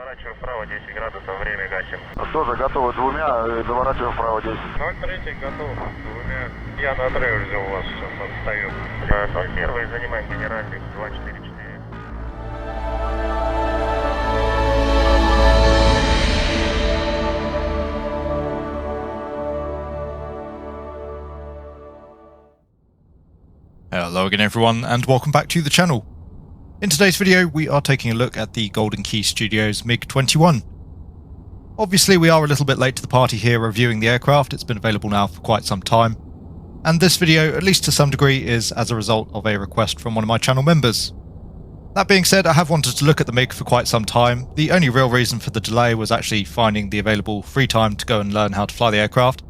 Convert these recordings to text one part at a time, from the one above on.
Заворачиваю вправо 10 градусов, время гасим. Тоже готовы двумя, заворачиваем вправо 10. 03 готов, двумя. Я на отрыве жду вас, сейчас отстаю. 01 занимаем генеральный, 244. Hello again everyone, and welcome back to the channel. In today's video we are taking a look at the Golden Key Studios MiG-21. Obviously we are a little bit late to the party here reviewing the aircraft. It's been available now for quite some time, and this video, at least to some degree, is as a result of a request from one of my channel members. That being said, I have wanted to look at the MiG for quite some time. The only real reason for the delay was actually finding the available free time to go and learn how to fly the aircraft.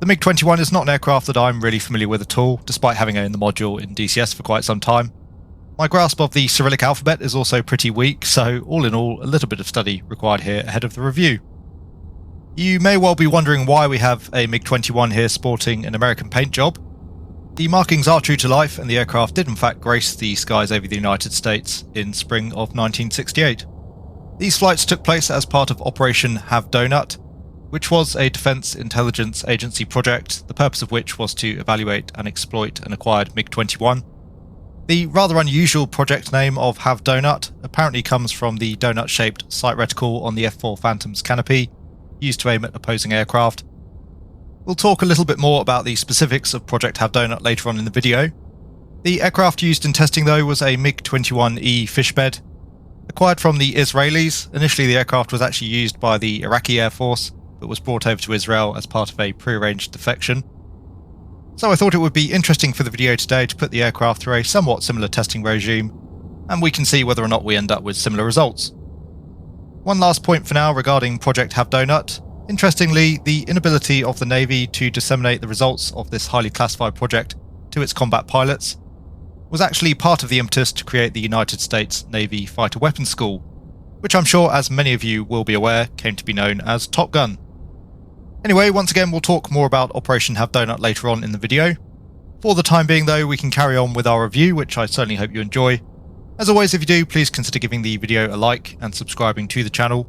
The MiG-21 is not an aircraft that I'm really familiar with at all, despite having owned the module in DCS for quite some time. My grasp of the Cyrillic alphabet is also pretty weak, so all in all, a little bit of study required here ahead of the review. You may well be wondering why we have a MiG-21 here sporting an American paint job. The markings are true to life, and the aircraft did in fact grace the skies over the United States in spring of 1968. These flights took place as part of Operation Have Doughnut, which was a Defence Intelligence Agency project, the purpose of which was to evaluate and exploit an acquired MiG-21. The rather unusual project name of Have Doughnut apparently comes from the donut-shaped sight reticle on the F4 Phantom's canopy, used to aim at opposing aircraft. We'll talk a little bit more about the specifics of Project Have Doughnut later on in the video. The aircraft used in testing though was a MiG-21E fishbed. Acquired from the Israelis, initially the aircraft was actually used by the Iraqi Airforce, but was brought over to Israel as part of a pre-arranged defection. So I thought it would be interesting for the video today to put the aircraft through a somewhat similar testing regime, and we can see whether or not we end up with similar results. One last point for now regarding Project Have Doughnut. Interestingly, the inability of the Navy to disseminate the results of this highly classified project to its combat pilots was actually part of the impetus to create the United States Navy Fighter Weapons School, which I'm sure, as many of you will be aware, came to be known as Top Gun. Anyway, once again we'll talk more about Operation Have Doughnut later on in the video. For the time being though, we can carry on with our review, which I certainly hope you enjoy. As always, if you do, please consider giving the video a like and subscribing to the channel.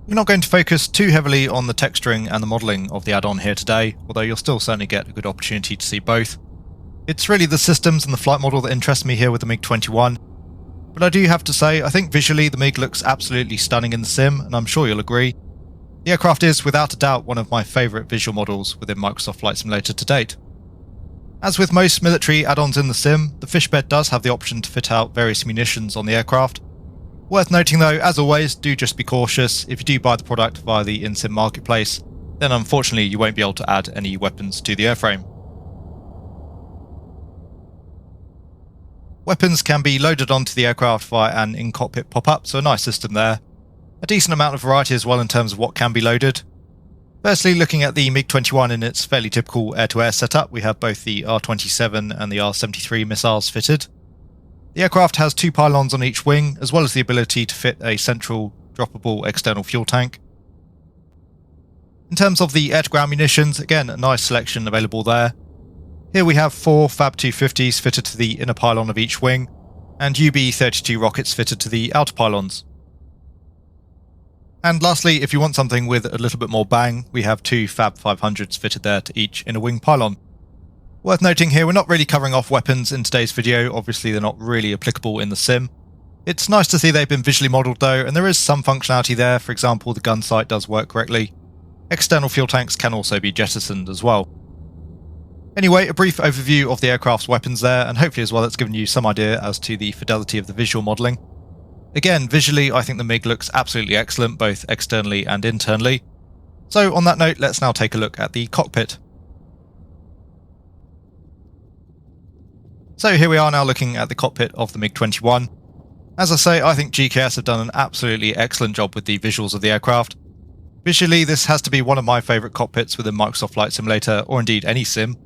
We're not going to focus too heavily on the texturing and the modelling of the add-on here today, although you'll still certainly get a good opportunity to see both. It's really the systems and the flight model that interest me here with the MiG-21, but I do have to say I think visually the MiG looks absolutely stunning in the sim, and I'm sure you'll agree. The aircraft is without a doubt one of my favourite visual models within Microsoft Flight Simulator to date. As with most military add-ons in the sim, the fishbed does have the option to fit out various munitions on the aircraft. Worth noting though, as always, do just be cautious. If you do buy the product via the in-sim marketplace, then unfortunately you won't be able to add any weapons to the airframe. Weapons can be loaded onto the aircraft via an in-cockpit pop-up, so a nice system there. A decent amount of variety as well in terms of what can be loaded. Firstly, looking at the MiG-21 in its fairly typical air-to-air setup, we have both the R-27 and the R-73 missiles fitted. The aircraft has two pylons on each wing, as well as the ability to fit a central droppable external fuel tank. In terms of the air-to-ground munitions, again a nice selection available there. Here we have 4 Fab 250s fitted to the inner pylon of each wing, and UB-32 rockets fitted to the outer pylons. And lastly, if you want something with a little bit more bang, we have 2 Fab 500s fitted there to each inner wing pylon. Worth noting here, we're not really covering off weapons in today's video, obviously they're not really applicable in the sim. It's nice to see they've been visually modelled though, and there is some functionality there. For example, the gun sight does work correctly. External fuel tanks can also be jettisoned as well. Anyway, a brief overview of the aircraft's weapons there, and hopefully as well that's given you some idea as to the fidelity of the visual modelling. Again, visually I think the MiG looks absolutely excellent, both externally and internally. So on that note, let's now take a look at the cockpit. So here we are now looking at the cockpit of the MiG-21. As I say, I think GKS have done an absolutely excellent job with the visuals of the aircraft. Visually, this has to be one of my favourite cockpits within Microsoft Flight Simulator, or indeed any sim.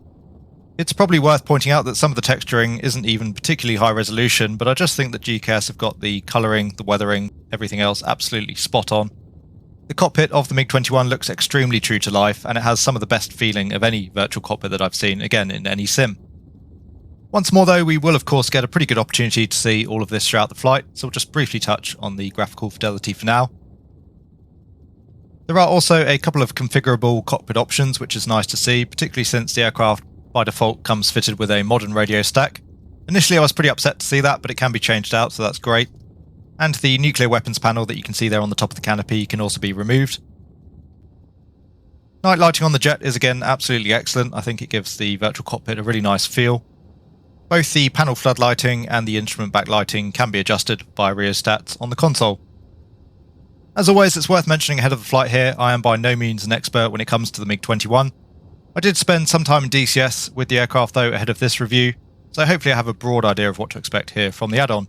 It's probably worth pointing out that some of the texturing isn't even particularly high resolution, but I just think that GKS have got the colouring, the weathering, everything else absolutely spot on. The cockpit of the MiG-21 looks extremely true to life, and it has some of the best feeling of any virtual cockpit that I've seen, again, in any sim. Once more though, we will of course get a pretty good opportunity to see all of this throughout the flight, so we'll just briefly touch on the graphical fidelity for now. There are also a couple of configurable cockpit options, which is nice to see, particularly since the aircraft by default comes fitted with a modern radio stack. Initially I was pretty upset to see that, but it can be changed out, so that's great. And the nuclear weapons panel that you can see there on the top of the canopy can also be removed. Night lighting on the jet is again absolutely excellent. I think it gives the virtual cockpit a really nice feel. Both the panel flood lighting and the instrument backlighting can be adjusted via rheostats on the console. As always, it's worth mentioning ahead of the flight here, I am by no means an expert when it comes to the MiG-21. I did spend some time in DCS with the aircraft though ahead of this review, so hopefully I have a broad idea of what to expect here from the add-on.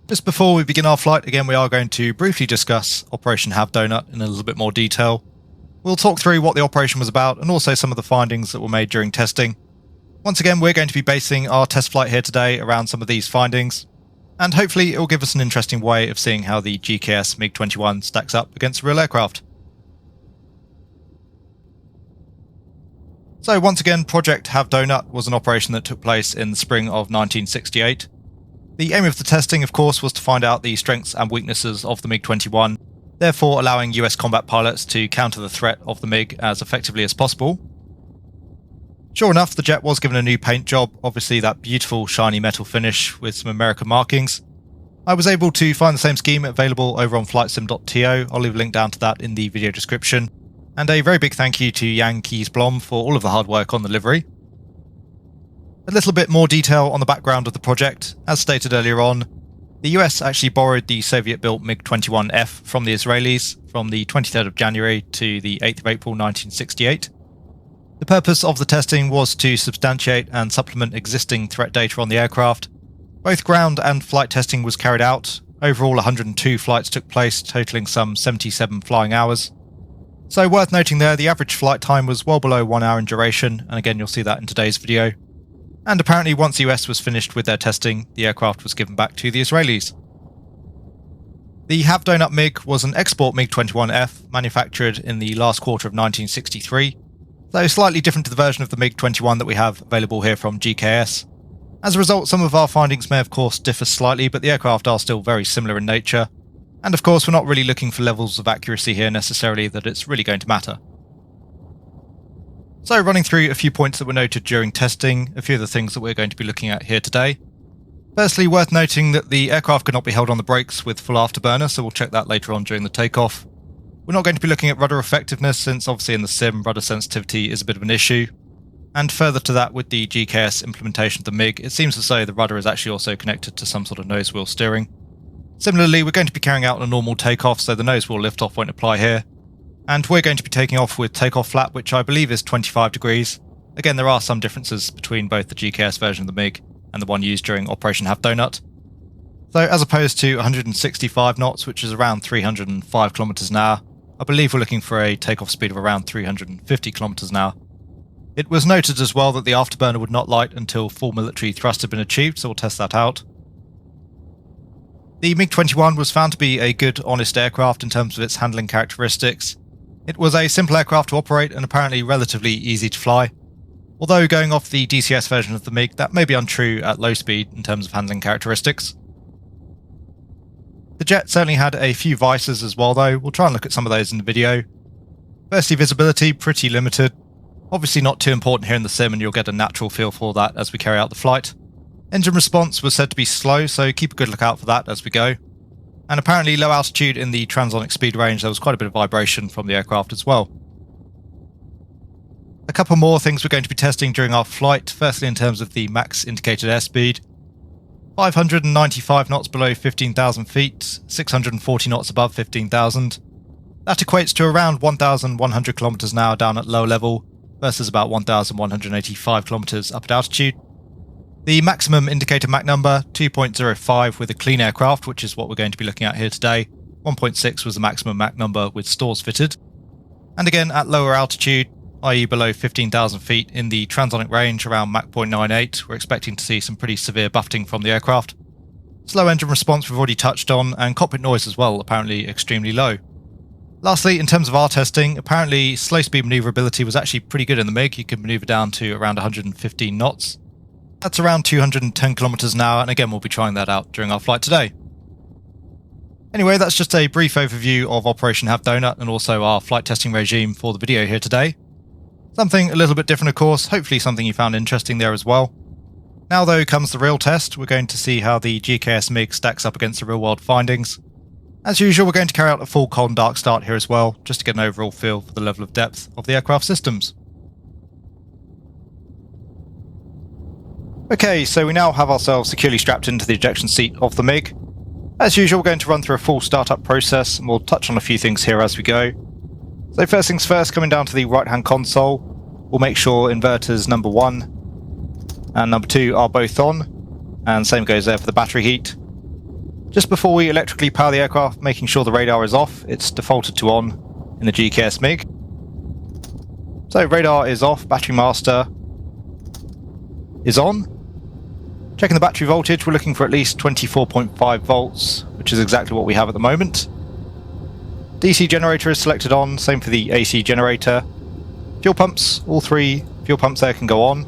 Just before we begin our flight, again we are going to briefly discuss Operation Have Doughnut in a little bit more detail. We'll talk through what the operation was about and also some of the findings that were made during testing. Once again, we're going to be basing our test flight here today around some of these findings, and hopefully it will give us an interesting way of seeing how the GKS MiG-21 stacks up against a real aircraft. So once again, Project Have Doughnut was an operation that took place in the spring of 1968. The aim of the testing, of course, was to find out the strengths and weaknesses of the MiG-21, therefore allowing US combat pilots to counter the threat of the MiG as effectively as possible. Sure enough, the jet was given a new paint job, obviously that beautiful shiny metal finish with some American markings. I was able to find the same scheme available over on flightsim.to, I'll leave a link down to that in the video description. And a very big thank you to Jan Kees-Blom for all of the hard work on the livery. A little bit more detail on the background of the project. As stated earlier on, the US actually borrowed the Soviet-built MiG-21F from the Israelis from the 23rd of January to the 8th of April 1968. The purpose of the testing was to substantiate and supplement existing threat data on the aircraft. Both ground and flight testing was carried out. Overall 102 flights took place, totaling some 77 flying hours. So worth noting there, the average flight time was well below 1 hour in duration, and again you'll see that in today's video. And apparently once the US was finished with their testing, the aircraft was given back to the Israelis. The Have Doughnut MiG was an export MiG-21F manufactured in the last quarter of 1963. Though slightly different to the version of the MiG-21 that we have available here from GKS. As a result, some of our findings may of course differ slightly, but the aircraft are still very similar in nature. And of course we're not really looking for levels of accuracy here necessarily that it's really going to matter. So running through a few points that were noted during testing, a few of the things that we're going to be looking at here today. Firstly, worth noting that the aircraft could not be held on the brakes with full afterburner, so we'll check that later on during the takeoff. We're not going to be looking at rudder effectiveness since obviously in the sim rudder sensitivity is a bit of an issue. And further to that, with the GKS implementation of the MiG, it seems as though the rudder is actually also connected to some sort of nose wheel steering. Similarly, we're going to be carrying out a normal takeoff, so the nose wheel liftoff won't apply here. And we're going to be taking off with takeoff flap, which I believe is 25 degrees. Again, there are some differences between both the GKS version of the MiG and the one used during Operation Have Doughnut. So as opposed to 165 knots, which is around 305 kilometers an hour, I believe we're looking for a takeoff speed of around 350 kilometers an hour. It was noted as well that the afterburner would not light until full military thrust had been achieved, so we'll test that out. The MiG-21 was found to be a good, honest aircraft in terms of its handling characteristics. It was a simple aircraft to operate and apparently relatively easy to fly. Although going off the DCS version of the MiG, that may be untrue at low speed in terms of handling characteristics. The jet certainly had a few vices as well though, we'll try and look at some of those in the video. Firstly, visibility, pretty limited. Obviously not too important here in the sim and you'll get a natural feel for that as we carry out the flight. Engine response was said to be slow, so keep a good lookout for that as we go. And apparently low altitude in the transonic speed range, there was quite a bit of vibration from the aircraft as well. A couple more things we're going to be testing during our flight, firstly in terms of the max indicated airspeed. 595 knots below 15,000 feet, 640 knots above 15,000. That equates to around 1,100 kilometers an hour down at low level, versus about 1,185 kilometers up at altitude. The maximum indicator Mach number, 2.05 with a clean aircraft, which is what we're going to be looking at here today. 1.6 was the maximum Mach number with stores fitted. And again, at lower altitude, i.e. below 15,000 feet in the transonic range around Mach 0.98, we're expecting to see some pretty severe buffeting from the aircraft. Slow engine response we've already touched on, and cockpit noise as well, apparently extremely low. Lastly, in terms of our testing, apparently slow speed manoeuvrability was actually pretty good in the MiG. You could manoeuvre down to around 115 knots. That's around 210 kilometers an hour, and again we'll be trying that out during our flight today. Anyway, that's just a brief overview of Operation Have Doughnut and also our flight testing regime for the video here today. Something a little bit different of course, hopefully something you found interesting there as well. Now though comes the real test. We're going to see how the GKS MiG stacks up against the real world findings. As usual, we're going to carry out a full cold and dark start here as well, just to get an overall feel for the level of depth of the aircraft systems. Okay, so we now have ourselves securely strapped into the ejection seat of the MiG. As usual, we're going to run through a full startup process, and we'll touch on a few things here as we go. So first things first, coming down to the right hand console, we'll make sure inverters number 1 and number 2 are both on, and same goes there for the battery heat. Just before we electrically power the aircraft, making sure the radar is off, it's defaulted to on in the GKS MiG. So radar is off, battery master is on. Checking the battery voltage, we're looking for at least 24.5 volts, which is exactly what we have at the moment. DC generator is selected on, same for the AC generator. Fuel pumps, all 3 fuel pumps there can go on.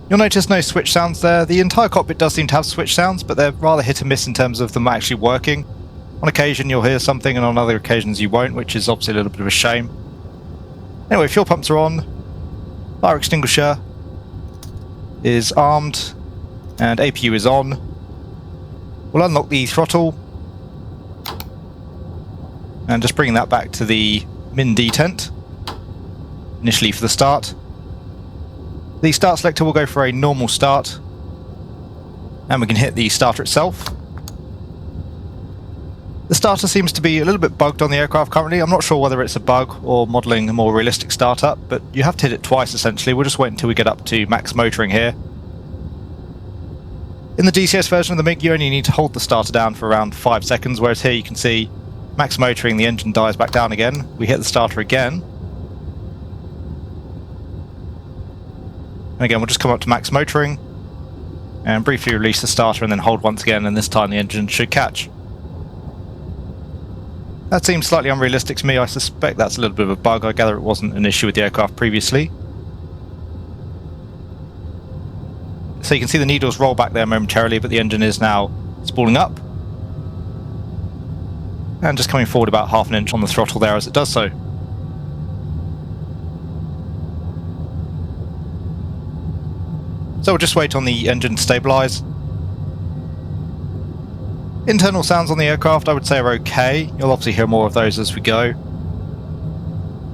You'll notice no switch sounds there. The entire cockpit does seem to have switch sounds, but they're rather hit and miss in terms of them actually working. On occasion you'll hear something and on other occasions you won't, which is obviously a little bit of a shame. Anyway, fuel pumps are on. Fire extinguisher is armed and APU is on. We'll unlock the throttle and just bringing that back to the min detent initially for the start. The start selector will go for a normal start, and we can hit the starter itself. The starter seems to be a little bit bugged on the aircraft currently. I'm not sure whether it's a bug or modelling a more realistic startup, but you have to hit it twice essentially. We'll just wait until we get up to max motoring here. In the DCS version of the MiG you only need to hold the starter down for around 5 seconds, whereas here you can see max motoring, the engine dies back down again. We hit the starter again. And again, we'll just come up to max motoring and briefly release the starter and then hold once again, and this time the engine should catch. That seems slightly unrealistic to me. I suspect that's a little bit of a bug. I gather it wasn't an issue with the aircraft previously. So you can see the needles roll back there momentarily, but the engine is now spooling up. And just coming forward about half an inch on the throttle there as it does so. So we'll just wait on the engine to stabilise. Internal sounds on the aircraft I would say are okay. You'll obviously hear more of those as we go.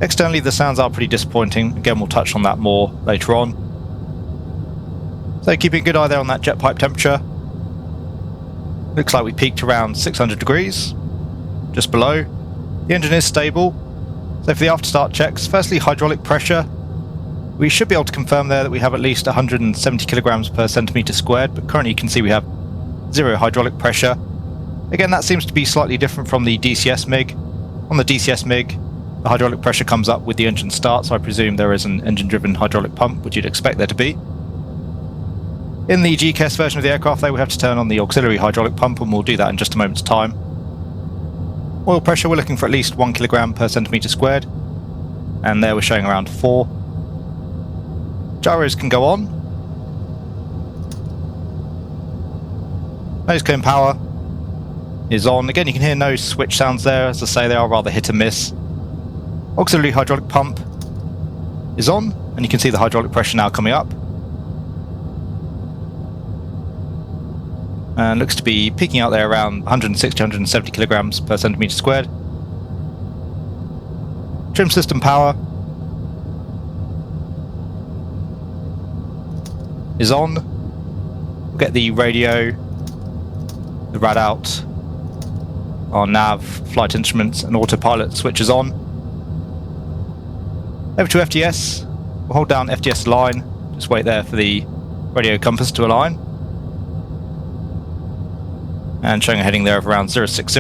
Externally the sounds are pretty disappointing. Again, we'll touch on that more later on. So keeping a good eye there on that jet pipe temperature. Looks like we peaked around 600 degrees, just below. The engine is stable. So for the after start checks, firstly hydraulic pressure. We should be able to confirm there that we have at least 170 kilograms per centimetre squared, but currently you can see we have 0 hydraulic pressure. Again, that seems to be slightly different from the DCS MiG. On the DCS MiG, the hydraulic pressure comes up with the engine start, so I presume there is an engine-driven hydraulic pump, which you'd expect there to be. In the GKS version of the aircraft, though, we have to turn on the auxiliary hydraulic pump, and we'll do that in just a moment's time. Oil pressure, we're looking for at least 1 kilogram per centimetre squared, and there we're showing around 4. Gyros can go on. Nose cone power is on. Again, you can hear no switch sounds there. As I say, they are rather hit and miss. Auxiliary hydraulic pump is on, and you can see the hydraulic pressure now coming up. And looks to be peaking out there around 160-170 kilograms per centimetre squared. Trim system power is on. We'll get the radio, the rad out, our nav, flight instruments and autopilot switches on. Over to FTS, we'll hold down FTS line, just wait there for the radio compass to align. And showing a heading there of around 060.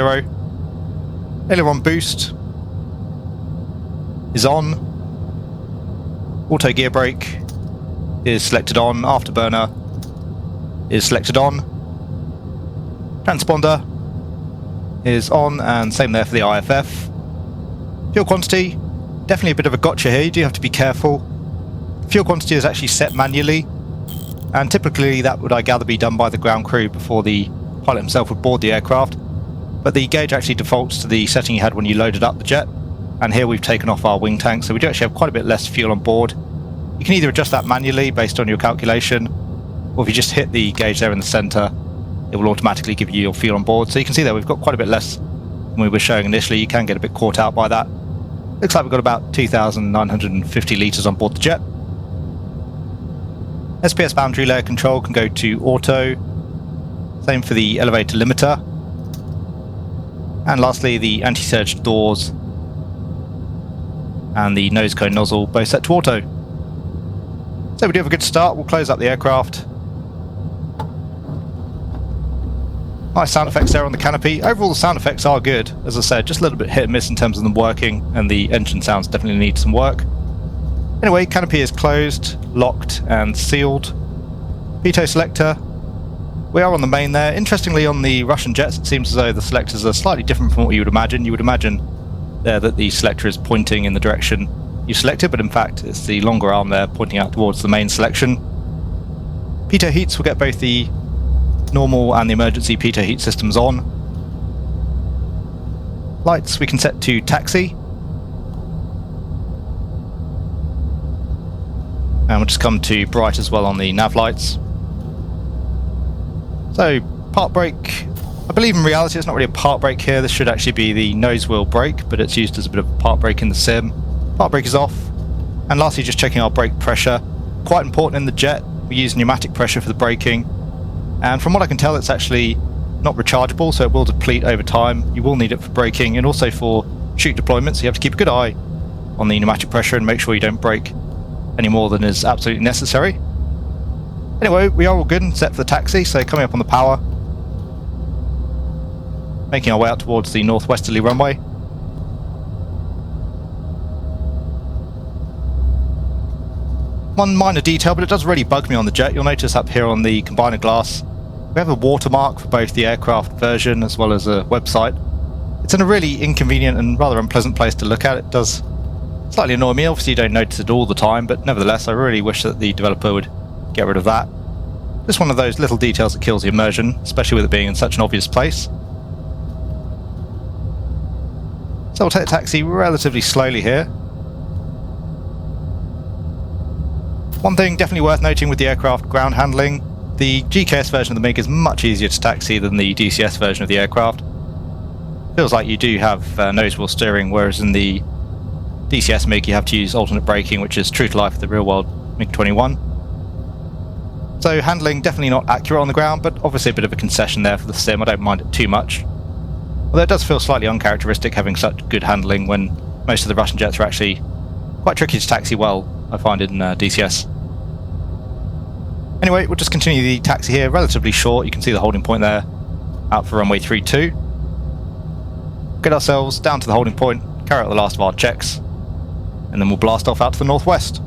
Aileron boost is on. Auto gear brake is selected on. Afterburner is selected on. Transponder is on, and same there for the IFF. Fuel quantity, definitely a bit of a gotcha here. You do have to be careful. Fuel quantity is actually set manually, and typically that would, I gather, be done by the ground crew before the pilot himself would board the aircraft. But the gauge actually defaults to the setting you had when you loaded up the jet, and here we've taken off our wing tank, so we do actually have quite a bit less fuel on board. You can either adjust that manually based on your calculation, or if you just hit the gauge there in the centre, it will automatically give you your fuel on board. So you can see there we've got quite a bit less than we were showing initially. You can get a bit caught out by that. Looks like we've got about 2,950 litres on board the jet. SPS boundary layer control can go to auto, same for the elevator limiter, and lastly the anti-surge doors and the nose cone nozzle both set to auto. So we do have a good start. We'll close up the aircraft. Nice sound effects there on the canopy. Overall the sound effects are good, as I said, just a little bit hit and miss in terms of them working, and the engine sounds definitely need some work. Anyway, canopy is closed, locked and sealed. Pitot selector. We are on the main there. Interestingly, on the Russian jets, it seems as though the selectors are slightly different from what you would imagine. You would imagine there that the selector is pointing in the direction you selected, but in fact it's the longer arm there pointing out towards the main selection. Pitot heats will get both the normal and the emergency pitot heat systems on. Lights we can set to taxi. And we'll just come to bright as well on the nav lights. So, park brake. I believe in reality it's not really a park brake here. This should actually be the nose wheel brake, but it's used as a bit of a park brake in the sim. Park brake is off. And lastly, just checking our brake pressure. Quite important in the jet. We use pneumatic pressure for the braking. And from what I can tell, it's actually not rechargeable, so it will deplete over time. You will need it for braking and also for chute deployment, so you have to keep a good eye on the pneumatic pressure and make sure you don't brake any more than is absolutely necessary. Anyway, we are all good and set for the taxi, so coming up on the power, making our way out towards the northwesterly runway. One minor detail, but it does really bug me on the jet. You'll notice up here on the combiner glass, we have a watermark for both the aircraft version as well as a website. It's in a really inconvenient and rather unpleasant place to look at. It does slightly annoy me. Obviously you don't notice it all the time, but nevertheless I really wish that the developer would get rid of that. Just one of those little details that kills the immersion, especially with it being in such an obvious place. So we'll take the taxi relatively slowly here. One thing definitely worth noting with the aircraft ground handling, the GKS version of the MiG is much easier to taxi than the DCS version of the aircraft. Feels like you do have nose wheel steering, whereas in the DCS MiG you have to use alternate braking, which is true to life of the real world MiG-21. So handling definitely not accurate on the ground, but obviously a bit of a concession there for the sim. I don't mind it too much. Although it does feel slightly uncharacteristic having such good handling when most of the Russian jets are actually quite tricky to taxi well, I find, in DCS. Anyway, we'll just continue the taxi here, relatively short. You can see the holding point there, out for runway 32. Get ourselves down to the holding point, carry out the last of our checks, and then we'll blast off out to the northwest.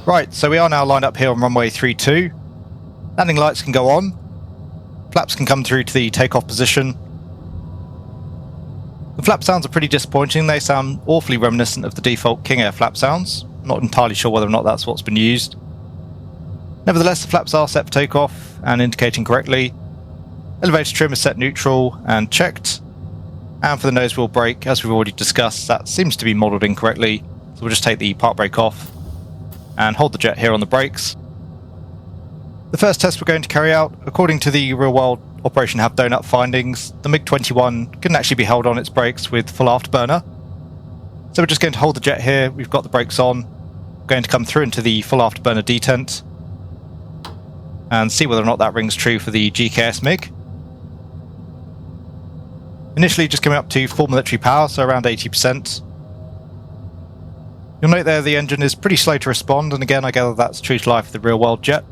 Right, so we are now lined up here on runway 32. Landing lights can go on. Flaps can come through to the takeoff position. The flap sounds are pretty disappointing. They sound awfully reminiscent of the default King Air flap sounds. Not entirely sure whether or not that's what's been used. Nevertheless, the flaps are set for takeoff and indicating correctly. Elevator trim is set neutral and checked. And for the nose wheel brake, as we've already discussed, that seems to be modelled incorrectly. So we'll just take the park brake off and hold the jet here on the brakes. The first test we're going to carry out, according to the real-world Operation Have Doughnut findings, the MiG-21 couldn't actually be held on its brakes with full afterburner. So we're just going to hold the jet here, we've got the brakes on, we're going to come through into the full afterburner detent, and see whether or not that rings true for the GKS MiG. Initially just coming up to full military power, so around 80%. You'll note there the engine is pretty slow to respond, and again I gather that's true to life of the real world jet.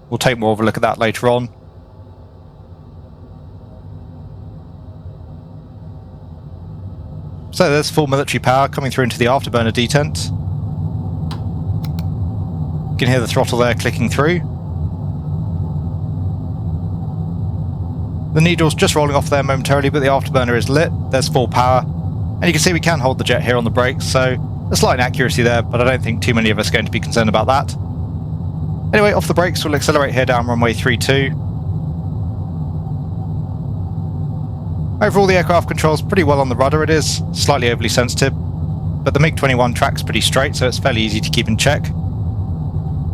We'll take more of a look at that later on. So there's full military power coming through into the afterburner detent. You can hear the throttle there clicking through. The needle's just rolling off there momentarily, but the afterburner is lit. There's full power. And you can see we can hold the jet here on the brakes, so a slight inaccuracy there, but I don't think too many of us are going to be concerned about that. Anyway, off the brakes, we'll accelerate here down runway 32. Overall, the aircraft controls pretty well on the rudder. It is slightly overly sensitive, but the MiG-21 tracks pretty straight, so it's fairly easy to keep in check.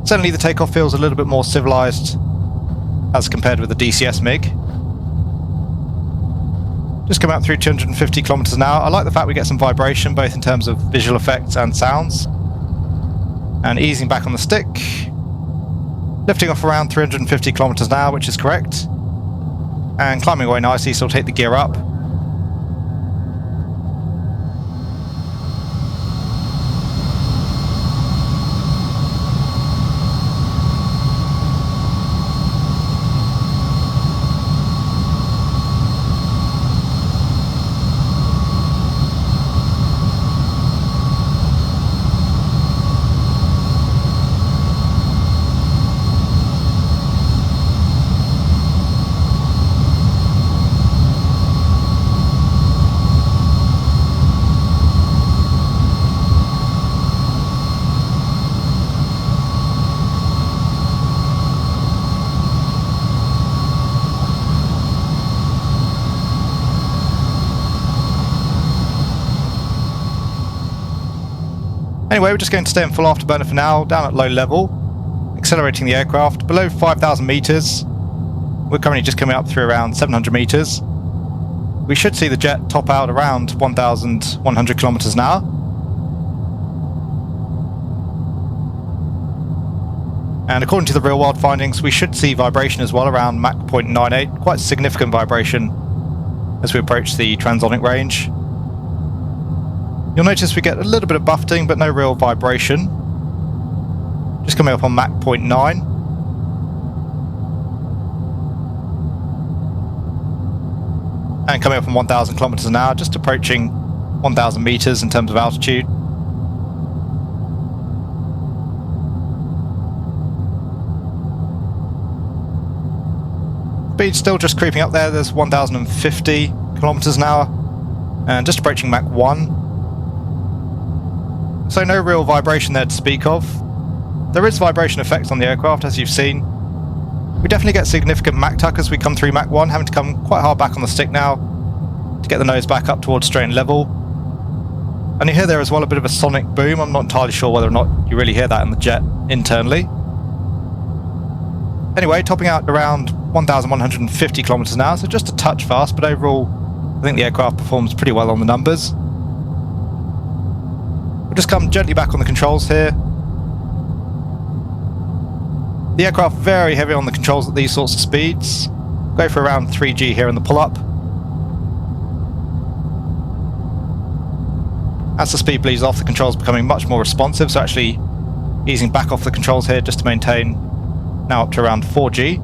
Certainly the takeoff feels a little bit more civilized as compared with the DCS MiG. Just come out through 250 kilometers an hour. I like the fact we get some vibration, both in terms of visual effects and sounds. And easing back on the stick. Lifting off around 350 kilometers an hour, which is correct. And climbing away nicely, so we'll take the gear up. Anyway, we're just going to stay in full afterburner for now, down at low level, accelerating the aircraft below 5,000 meters. We're currently just coming up through around 700 meters. We should see the jet top out around 1,100 kilometers an hour. And according to the real-world findings, we should see vibration as well around Mach 0.98, quite significant vibration as we approach the transonic range. You'll notice we get a little bit of buffeting, but no real vibration. Just coming up on Mach 0.9. And coming up on 1,000 kilometers an hour, just approaching 1,000 meters in terms of altitude. Speed still just creeping up there. There's 1,050 kilometers an hour. And just approaching Mach 1. So no real vibration there to speak of. There is vibration effects on the aircraft, as you've seen. We definitely get significant Mach tuck as we come through Mach 1, having to come quite hard back on the stick now to get the nose back up towards strain level. And you hear there as well a bit of a sonic boom. I'm not entirely sure whether or not you really hear that in the jet internally. Anyway, topping out around 1,150 kilometers an hour, so just a touch fast, but overall I think the aircraft performs pretty well on the numbers. We'll just come gently back on the controls here. The aircraft very heavy on the controls at these sorts of speeds. Go for around 3G here in the pull-up. As the speed bleeds off, the controls becoming much more responsive, so actually easing back off the controls here just to maintain now up to around 4G.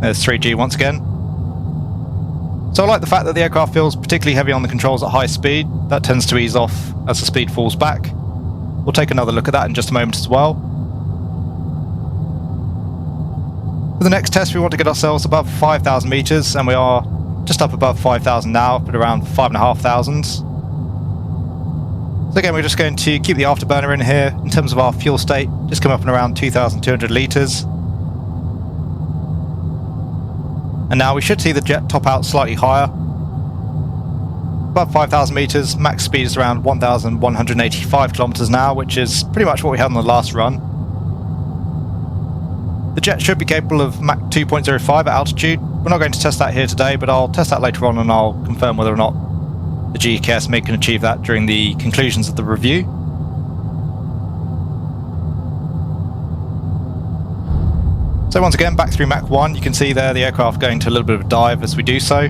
There's 3G once again. So I like the fact that the aircraft feels particularly heavy on the controls at high speed. That tends to ease off as the speed falls back. We'll take another look at that in just a moment as well. For the next test, we want to get ourselves above 5,000 meters, and we are just up above 5,000 now, but around 5,500. So again, we're just going to keep the afterburner in here. In terms of our fuel state, just come up in around 2,200 litres. And now we should see the jet top out slightly higher. Above 5,000 meters, max speed is around 1,185 kilometers an hour, which is pretty much what we had on the last run. The jet should be capable of Mach 2.05 at altitude. We're not going to test that here today, but I'll test that later on and I'll confirm whether or not the GKS MiG can achieve that during the conclusions of the review. So once again, back through Mach 1, you can see there the aircraft going to a little bit of a dive as we do so.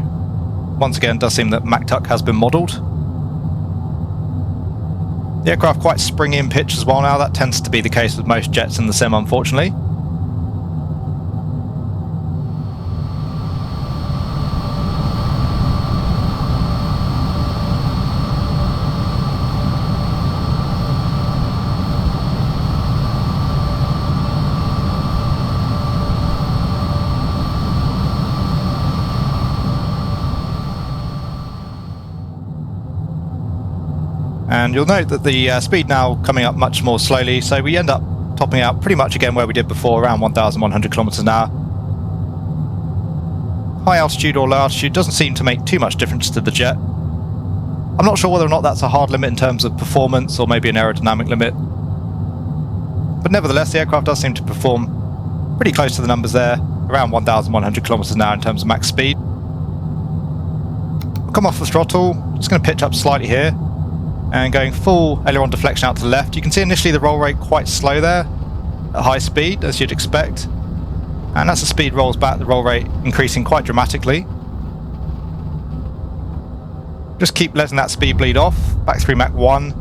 Once again, it does seem that Mach tuck has been modelled. The aircraft quite springy in pitch as well now. That tends to be the case with most jets in the sim, unfortunately. And you'll note that the speed now coming up much more slowly, so we end up topping out pretty much again where we did before, around 1,100 kilometers an hour. High altitude or low altitude doesn't seem to make too much difference to the jet. I'm not sure whether or not that's a hard limit in terms of performance or maybe an aerodynamic limit. But nevertheless, the aircraft does seem to perform pretty close to the numbers there, around 1,100 kilometers an hour in terms of max speed. I'll come off the throttle, just going to pitch up slightly here, and going full aileron deflection out to the left. You can see initially the roll rate quite slow there, at high speed, as you'd expect. And as the speed rolls back, the roll rate increasing quite dramatically. Just keep letting that speed bleed off, back through Mach 1.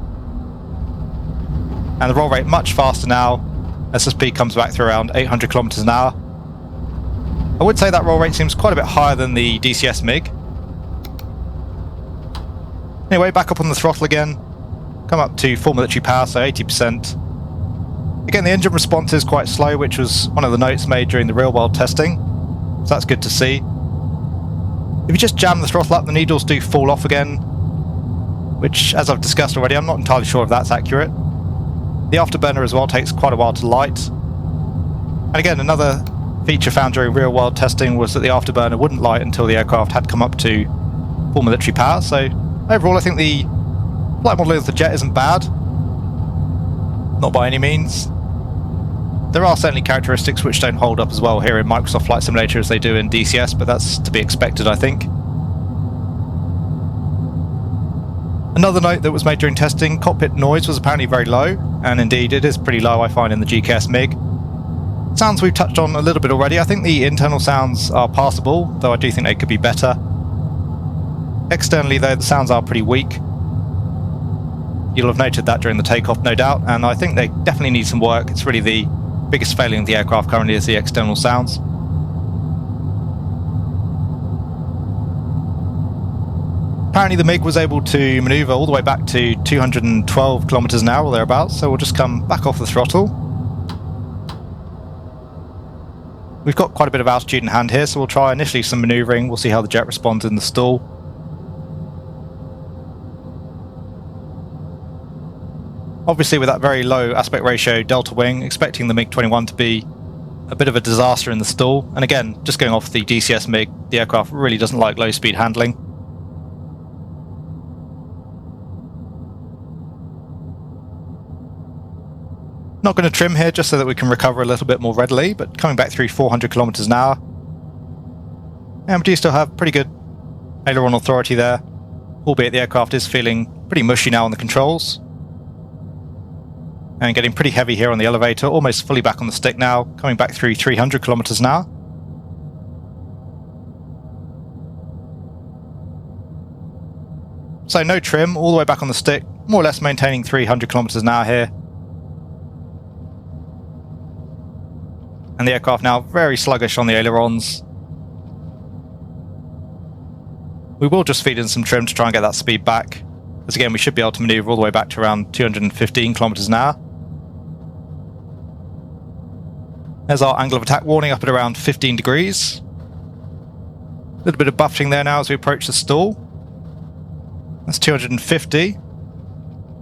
And the roll rate much faster now, as the speed comes back through around 800 kilometers an hour. I would say that roll rate seems quite a bit higher than the DCS MiG. Anyway, back up on the throttle again, come up to full military power, so 80%. Again, the engine response is quite slow, which was one of the notes made during the real-world testing, so that's good to see. If you just jam the throttle up, the needles do fall off again, which, as I've discussed already, I'm not entirely sure if that's accurate. The afterburner as well takes quite a while to light. And again, another feature found during real-world testing was that the afterburner wouldn't light until the aircraft had come up to full military power, so overall I think the flight model of the jet isn't bad. Not by any means. There are certainly characteristics which don't hold up as well here in Microsoft Flight Simulator as they do in DCS, but that's to be expected, I think. Another note that was made during testing, cockpit noise was apparently very low, and indeed it is pretty low I find in the GKS MiG. Sounds we've touched on a little bit already. I think the internal sounds are passable, though I do think they could be better. Externally though, the sounds are pretty weak. You'll have noted that during the takeoff, no doubt, and I think they definitely need some work. It's really the biggest failing of the aircraft currently is the external sounds. Apparently the MiG was able to manoeuvre all the way back to 212 kilometers an hour or thereabouts, so we'll just come back off the throttle. We've got quite a bit of altitude in hand here, so we'll try initially some manoeuvring. We'll see how the jet responds in the stall. Obviously with that very low aspect ratio delta wing, expecting the MiG-21 to be a bit of a disaster in the stall. And again, just going off the DCS MiG, the aircraft really doesn't like low speed handling. Not going to trim here just so that we can recover a little bit more readily, but coming back through 400 kilometers an hour. And we do still have pretty good aileron authority there, albeit the aircraft is feeling pretty mushy now on the controls. And getting pretty heavy here on the elevator, almost fully back on the stick now, coming back through 300 kilometers an hour. So no trim, all the way back on the stick, more or less maintaining 300 kilometers an hour here. And the aircraft now very sluggish on the ailerons. We will just feed in some trim to try and get that speed back, as again we should be able to manoeuvre all the way back to around 215 kilometers an hour. There's our angle of attack warning up at around 15 degrees. A little bit of buffeting there now as we approach the stall. That's 250.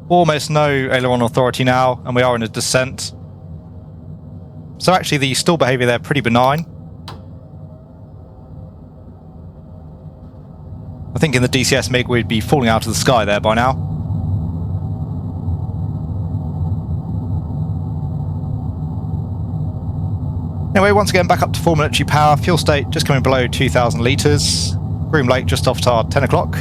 Almost no aileron authority now, and we are in a descent. So actually the stall behaviour there pretty benign. I think in the DCS MiG we'd be falling out of the sky there by now. Anyway, once again back up to full military power, fuel state just coming below 2,000 litres. Groom Lake just off tard 10 o'clock.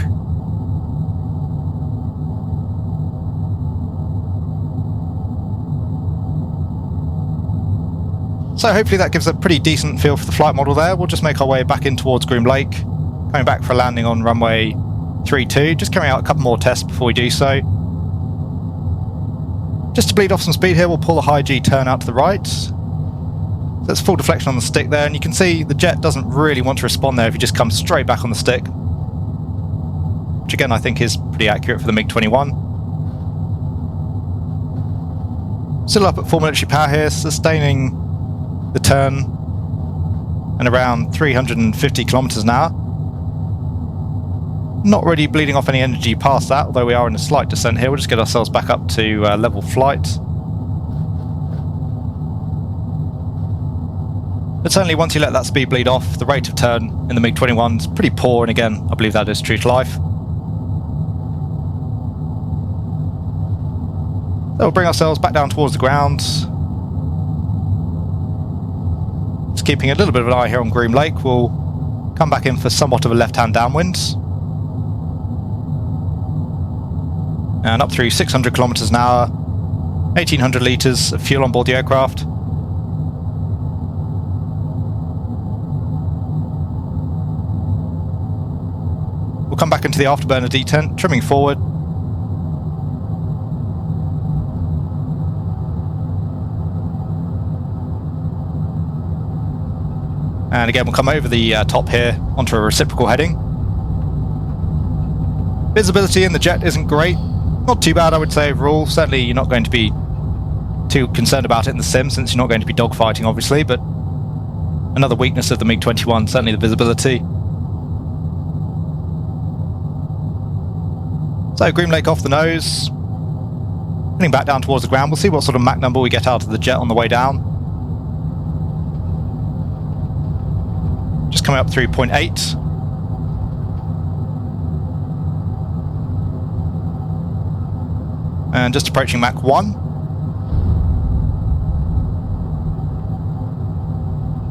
So hopefully that gives a pretty decent feel for the flight model there. We'll just make our way back in towards Groom Lake, coming back for a landing on runway 32, just carrying out a couple more tests before we do so. Just to bleed off some speed here, we'll pull the high G turn out to the right. So it's full deflection on the stick there, and you can see the jet doesn't really want to respond there if you just come straight back on the stick. Which again I think is pretty accurate for the MiG-21. Still up at full military power here, sustaining the turn and around 350 kilometers an hour. Not really bleeding off any energy past that, although we are in a slight descent here. We'll just get ourselves back up to level flight. But certainly once you let that speed bleed off, the rate of turn in the MiG-21 is pretty poor, and again, I believe that is true to life. So we'll bring ourselves back down towards the ground. Just keeping a little bit of an eye here on Groom Lake. We'll come back in for somewhat of a left-hand downwind. And up through 600 kilometers an hour, 1,800 litres of fuel on board the aircraft. We'll come back into the afterburner detent, trimming forward. And again, we'll come over the top here onto a reciprocal heading. Visibility in the jet isn't great. Not too bad, I would say, overall. Certainly you're not going to be too concerned about it in the sim, since you're not going to be dogfighting, obviously, but another weakness of the MiG-21, certainly the visibility. So, Groom Lake off the nose. Heading back down towards the ground. We'll see what sort of Mach number we get out of the jet on the way down. Just coming up through 0.8. And just approaching Mach 1.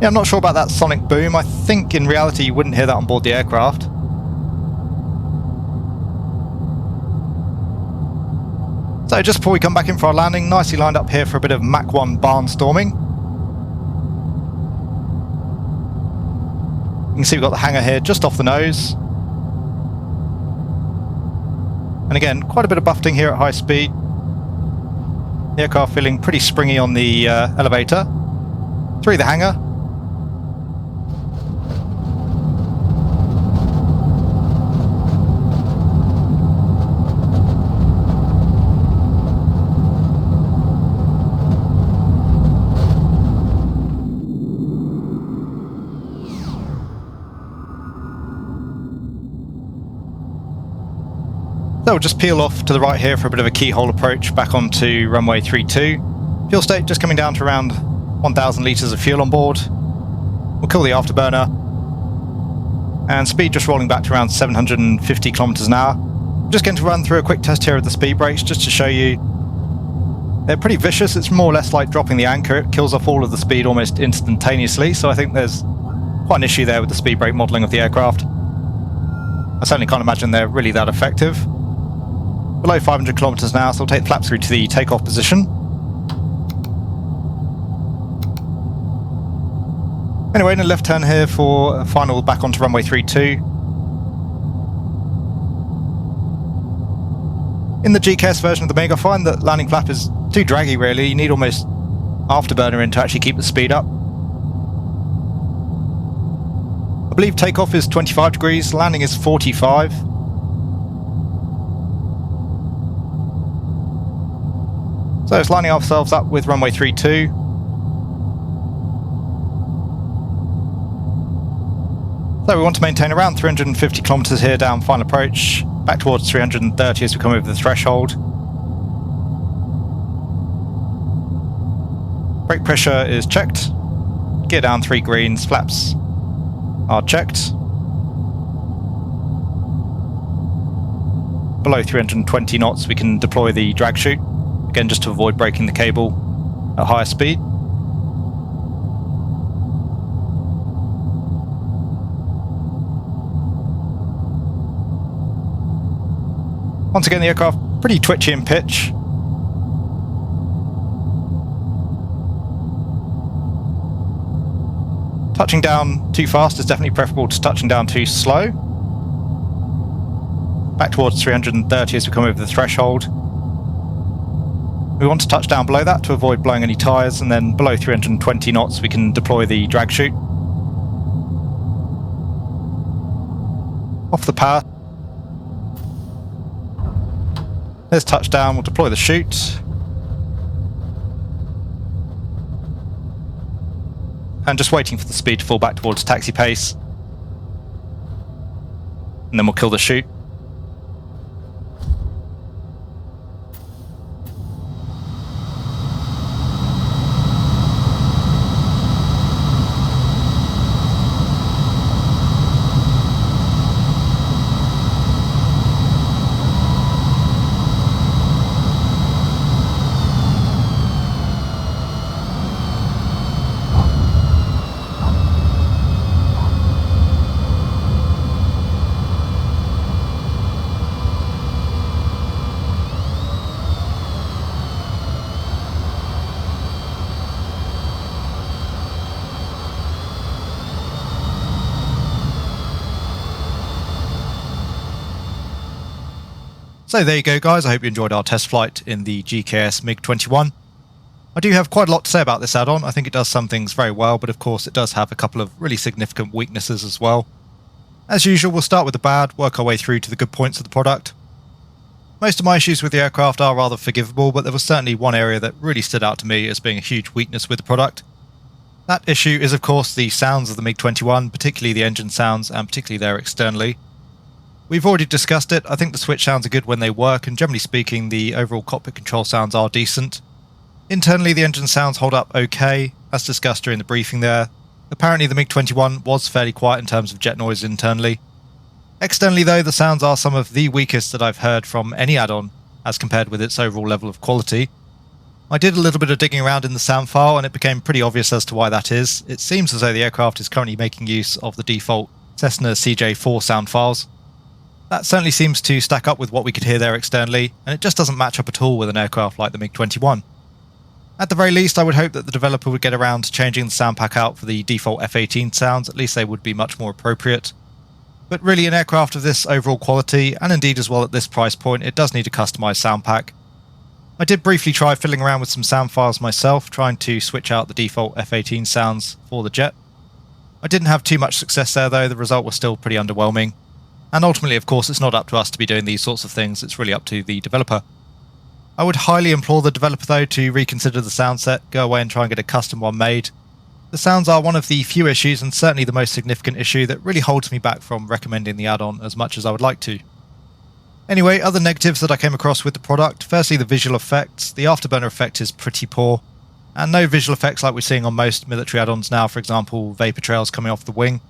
Yeah, I'm not sure about that sonic boom. I think in reality you wouldn't hear that on board the aircraft. So just before we come back in for our landing, nicely lined up here for a bit of Mach 1 barnstorming. You can see we've got the hangar here just off the nose. And again, quite a bit of buffeting here at high speed. The aircraft feeling pretty springy on the elevator. Through the hangar. So we'll just peel off to the right here for a bit of a keyhole approach back onto runway 32. Fuel state just coming down to around 1,000 litres of fuel on board. We'll kill the afterburner. And speed just rolling back to around 750 kilometers an hour. I'm just going to run through a quick test here of the speed brakes just to show you. They're pretty vicious. It's more or less like dropping the anchor. It kills off all of the speed almost instantaneously. So I think there's quite an issue there with the speed brake modelling of the aircraft. I certainly can't imagine they're really that effective. Below 500 kilometers an hour, so we'll take the flap through to the takeoff position. Anyway, in a left turn here for a final back onto runway 32. In the GKS version of the MiG, I find that landing flap is too draggy really. You need almost afterburner in to actually keep the speed up. I believe takeoff is 25 degrees, landing is 45. So it's lining ourselves up with runway 32. So we want to maintain around 350 kilometers here down final approach, back towards 330 as we come over the threshold. Brake pressure is checked. Gear down 3 greens, flaps are checked. Below 320 knots we can deploy the drag chute. Again, just to avoid breaking the cable at higher speed. Once again, the aircraft pretty twitchy in pitch. Touching down too fast is definitely preferable to touching down too slow. Back towards 330 as we come over the threshold. We want to touch down below that to avoid blowing any tyres, and then below 320 knots we can deploy the drag chute. Off the power. There's touchdown, we'll deploy the chute. And just waiting for the speed to fall back towards taxi pace. And then we'll kill the chute. So there you go guys, I hope you enjoyed our test flight in the GKS MiG-21. I do have quite a lot to say about this add-on. I think it does some things very well, but of course it does have a couple of really significant weaknesses as well. As usual, we'll start with the bad, work our way through to the good points of the product. Most of my issues with the aircraft are rather forgivable, but there was certainly one area that really stood out to me as being a huge weakness with the product. That issue is of course the sounds of the MiG-21, particularly the engine sounds and particularly there externally. We've already discussed it. I think the switch sounds are good when they work, and generally speaking the overall cockpit control sounds are decent. Internally the engine sounds hold up okay, as discussed during the briefing there. Apparently the MiG-21 was fairly quiet in terms of jet noise internally. Externally though, the sounds are some of the weakest that I've heard from any add-on as compared with its overall level of quality. I did a little bit of digging around in the sound file and it became pretty obvious as to why that is. It seems as though the aircraft is currently making use of the default Cessna CJ4 sound files. That certainly seems to stack up with what we could hear there externally, and it just doesn't match up at all with an aircraft like the MiG-21. At the very least, I would hope that the developer would get around to changing the sound pack out for the default F-18 sounds. At least they would be much more appropriate. But really, an aircraft of this overall quality, and indeed as well at this price point, it does need a customised sound pack. I did briefly try fiddling around with some sound files myself, trying to switch out the default F-18 sounds for the jet. I didn't have too much success there though, the result was still pretty underwhelming. And ultimately, of course, it's not up to us to be doing these sorts of things, it's really up to the developer. I would highly implore the developer though to reconsider the sound set, go away and try and get a custom one made. The sounds are one of the few issues, and certainly the most significant issue, that really holds me back from recommending the add-on as much as I would like to. Anyway, other negatives that I came across with the product, firstly the visual effects. The afterburner effect is pretty poor, and no visual effects like we're seeing on most military add-ons now, for example vapour trails coming off the wing.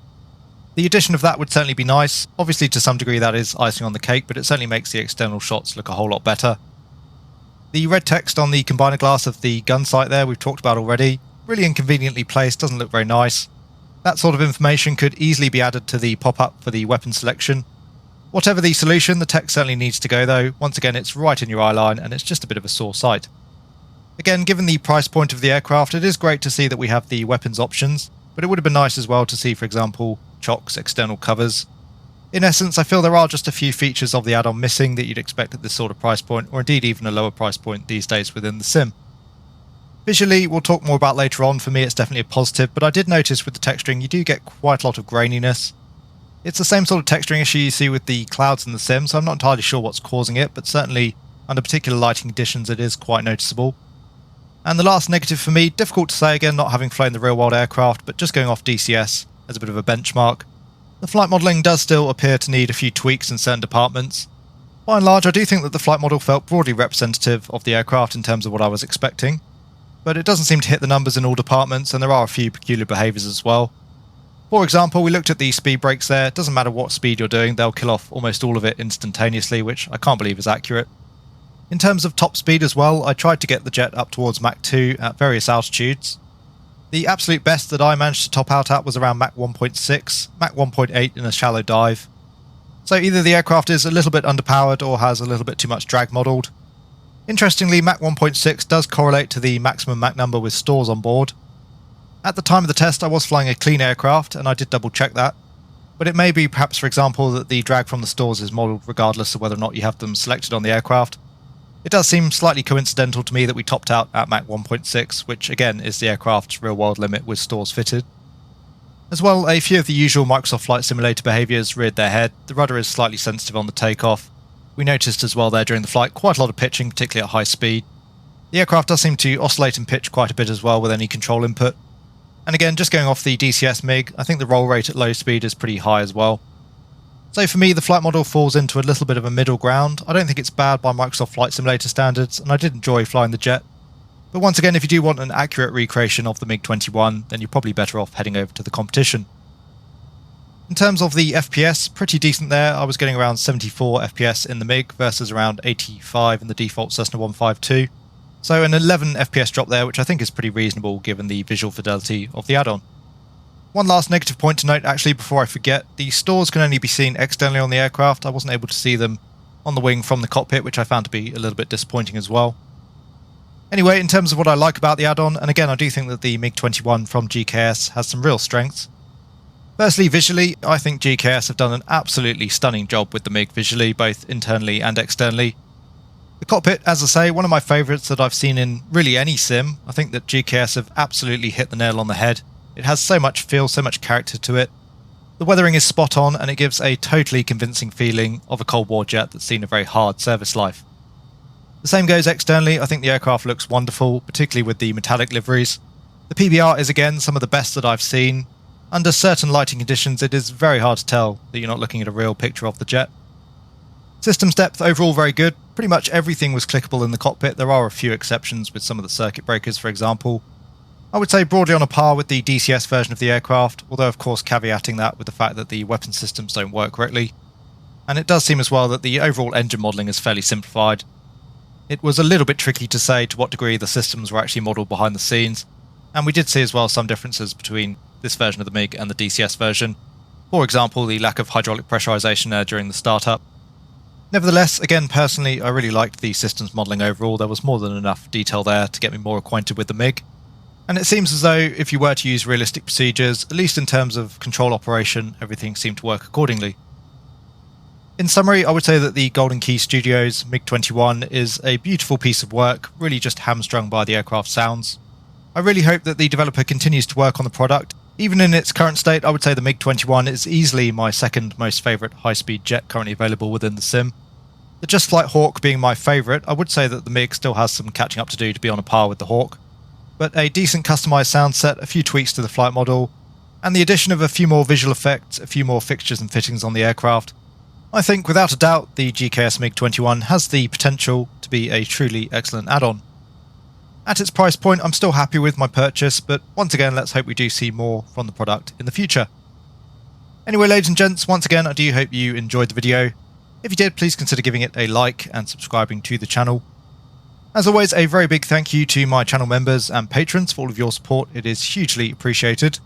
The addition of that would certainly be nice. Obviously to some degree that is icing on the cake, but it certainly makes the external shots look a whole lot better. The red text on the combiner glass of the gun sight there we've talked about already. Really inconveniently placed, doesn't look very nice. That sort of information could easily be added to the pop-up for the weapon selection. Whatever the solution, the text certainly needs to go though. Once again, it's right in your eye line and it's just a bit of a sore sight. Again, given the price point of the aircraft, it is great to see that we have the weapons options, but it would have been nice as well to see, for example, chocks, external covers. In essence, I feel there are just a few features of the add-on missing that you'd expect at this sort of price point, or indeed even a lower price point these days within the sim. Visually, we'll talk more about later on, for me it's definitely a positive, but I did notice with the texturing you do get quite a lot of graininess. It's the same sort of texturing issue you see with the clouds in the sim, so I'm not entirely sure what's causing it, but certainly under particular lighting conditions it is quite noticeable. And the last negative for me, difficult to say again not having flown the real world aircraft, but just going off DCS as a bit of a benchmark. The flight modelling does still appear to need a few tweaks in certain departments. By and large, I do think that the flight model felt broadly representative of the aircraft in terms of what I was expecting, but it doesn't seem to hit the numbers in all departments, and there are a few peculiar behaviours as well. For example, we looked at the speed brakes there. It doesn't matter what speed you're doing, they'll kill off almost all of it instantaneously, which I can't believe is accurate. In terms of top speed as well, I tried to get the jet up towards Mach 2 at various altitudes. The absolute best that I managed to top out at was around Mach 1.6, Mach 1.8 in a shallow dive. So either the aircraft is a little bit underpowered or has a little bit too much drag modelled. Interestingly, Mach 1.6 does correlate to the maximum Mach number with stores on board. At the time of the test I was flying a clean aircraft and I did double check that, but it may be perhaps for example that the drag from the stores is modelled regardless of whether or not you have them selected on the aircraft. It does seem slightly coincidental to me that we topped out at Mach 1.6, which again is the aircraft's real world limit with stores fitted. As well, a few of the usual Microsoft Flight Simulator behaviours reared their head. The rudder is slightly sensitive on the takeoff. We noticed as well there during the flight quite a lot of pitching, particularly at high speed. The aircraft does seem to oscillate and pitch quite a bit as well with any control input. And again, just going off the DCS MiG, I think the roll rate at low speed is pretty high as well. So for me, the flight model falls into a little bit of a middle ground. I don't think it's bad by Microsoft Flight Simulator standards, and I did enjoy flying the jet. But once again, if you do want an accurate recreation of the MiG-21, then you're probably better off heading over to the competition. In terms of the FPS, pretty decent there. I was getting around 74 FPS in the MiG versus around 85 in the default Cessna 152. So an 11 FPS drop there, which I think is pretty reasonable given the visual fidelity of the add-on. One last negative point to note actually before I forget, the stores can only be seen externally on the aircraft. I wasn't able to see them on the wing from the cockpit, which I found to be a little bit disappointing as well. Anyway, in terms of what I like about the add-on, and again I do think that the MiG-21 from GKS has some real strengths. Firstly, visually, I think GKS have done an absolutely stunning job with the MiG visually, both internally and externally. The cockpit, as I say, one of my favourites that I've seen in really any sim. I think that GKS have absolutely hit the nail on the head. It has so much feel, so much character to it. The weathering is spot on, and it gives a totally convincing feeling of a Cold War jet that's seen a very hard service life. The same goes externally. I think the aircraft looks wonderful, particularly with the metallic liveries. The PBR is again some of the best that I've seen. Under certain lighting conditions, it is very hard to tell that you're not looking at a real picture of the jet. Systems depth overall very good. Pretty much everything was clickable in the cockpit. There are a few exceptions with some of the circuit breakers, for example. I would say broadly on a par with the DCS version of the aircraft, although of course caveating that with the fact that the weapon systems don't work correctly. And it does seem as well that the overall engine modelling is fairly simplified. It was a little bit tricky to say to what degree the systems were actually modelled behind the scenes, and we did see as well some differences between this version of the MiG and the DCS version. For example, the lack of hydraulic pressurization there during the startup. Nevertheless, again personally, I really liked the systems modelling overall. There was more than enough detail there to get me more acquainted with the MiG. And it seems as though if you were to use realistic procedures, at least in terms of control operation, everything seemed to work accordingly. In summary, I would say that the Golden Key Studios MiG-21 is a beautiful piece of work, really just hamstrung by the aircraft sounds. I really hope that the developer continues to work on the product. Even in its current state, I would say the MiG-21 is easily my second most favourite high-speed jet currently available within the sim. The Just Flight Hawk being my favourite, I would say that the MiG still has some catching up to do to be on a par with the Hawk. But a decent customised sound set, a few tweaks to the flight model, and the addition of a few more visual effects, a few more fixtures and fittings on the aircraft, I think without a doubt the GKS MiG-21 has the potential to be a truly excellent add-on. At its price point, I'm still happy with my purchase, but once again, let's hope we do see more from the product in the future. Anyway, ladies and gents, once again, I do hope you enjoyed the video. If you did, please consider giving it a like and subscribing to the channel. As always, a very big thank you to my channel members and patrons for all of your support. It is hugely appreciated.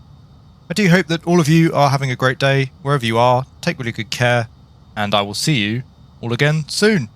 I do hope that all of you are having a great day, wherever you are. Take really good care, and I will see you all again soon.